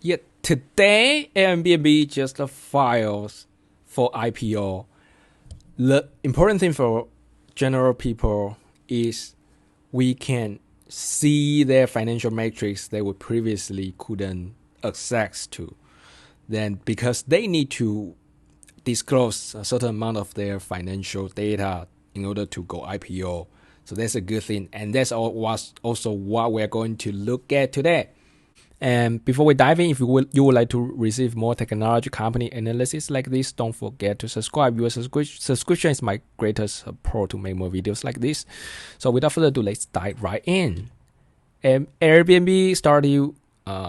Yet today, Airbnb just files for IPO. The important thing for general people is we can see their financial metrics they would previously couldn't access to. Then because they need to disclose a certain amount of their financial data in order to go IPO. So that's a good thing. And that's also what we're going to look at today. And before we dive in, if you would like to receive more technology company analysis like this, don't forget to subscribe. Your subscription is my greatest support to make more videos like this. So without further ado, let's dive right in. Airbnb started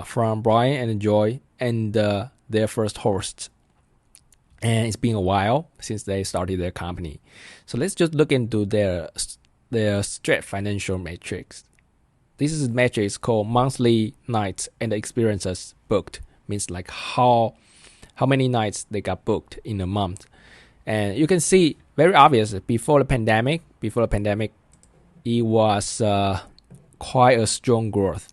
from Brian and Joy and their first hosts. And it's been a while since they started their company. So let's just look into their straight financial metrics. This is a metric called monthly nights and experiences booked. Means like how many nights they got booked in a month. And you can see very obvious before the pandemic, it was quite a strong growth.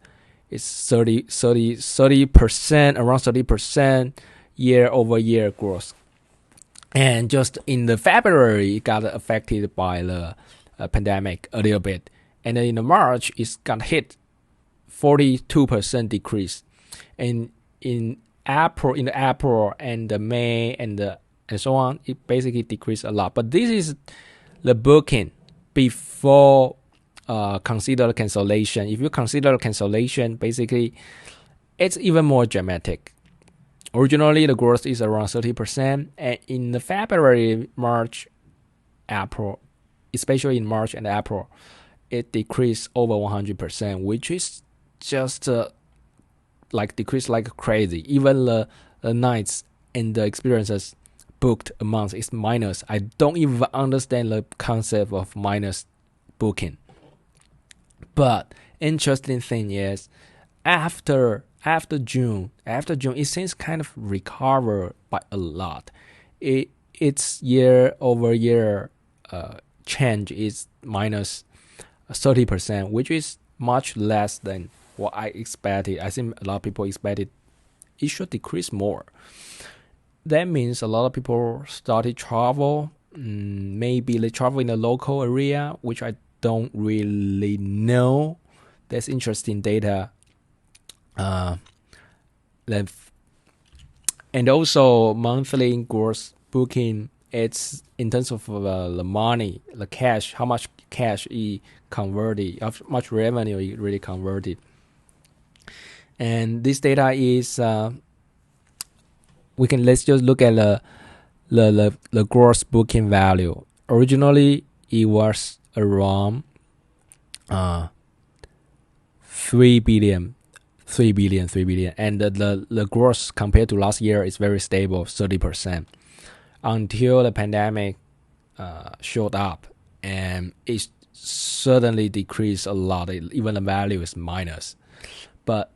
It's 30%, around 30% year-over-year growth. And just in the February, it got affected by the pandemic a little bit. And then in the March, it got hit 42% decrease. And in April and the May and so on, it basically decreased a lot. But this is the booking before consider cancellation. If you consider cancellation, basically it's even more dramatic. Originally, the growth is around 30%, and in the February, March, April, especially in March and April, it decreased over 100%, which is just decreased like crazy. Even the nights and the experiences booked a month is minus. I don't even understand the concept of minus booking. But interesting thing is, after June, it seems kind of recover by a lot. Its year-over-year change is minus 30%, which is much less than what I expected. I think a lot of people expected it should decrease more. That means a lot of people started travel. Maybe they travel in the local area, which I don't really know. That's interesting data. And also monthly gross booking, it's in terms of the money, the cash, how much cash it converted, how much revenue it really converted. And this data is let's just look at the gross booking value. Originally it was around 3 billion, and the growth compared to last year is very stable, 30%, until the pandemic showed up, and it certainly decreased a lot. Even the value is minus. But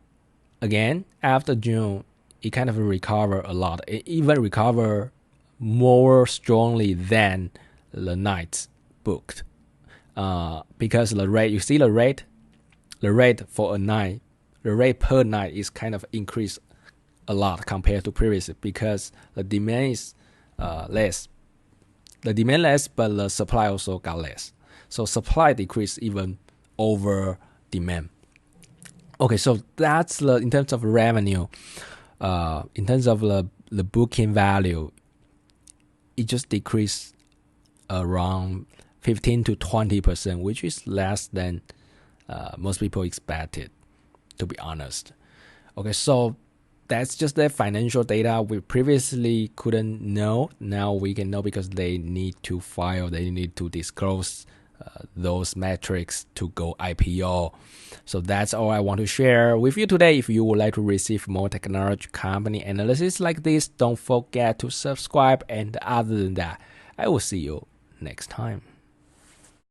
again, after June, it kind of recovered a lot. It even recovered more strongly than the nights booked, because the rate, you see the rate for a night, the rate per night is kind of increased a lot compared to previous, because the demand is less. The demand less, but the supply also got less. So supply decreased even over demand. Okay, so that's in terms of revenue. In terms of the booking value, it just decreased around 15 to 20%, which is less than most people expected, to be honest. Okay, so that's just the financial data we previously couldn't know. Now we can know because they need to file, they need to disclose those metrics to go IPO. So that's all I want to share with you today. If you would like to receive more technology company analysis like this, don't forget to subscribe. And other than that, I will see you next time.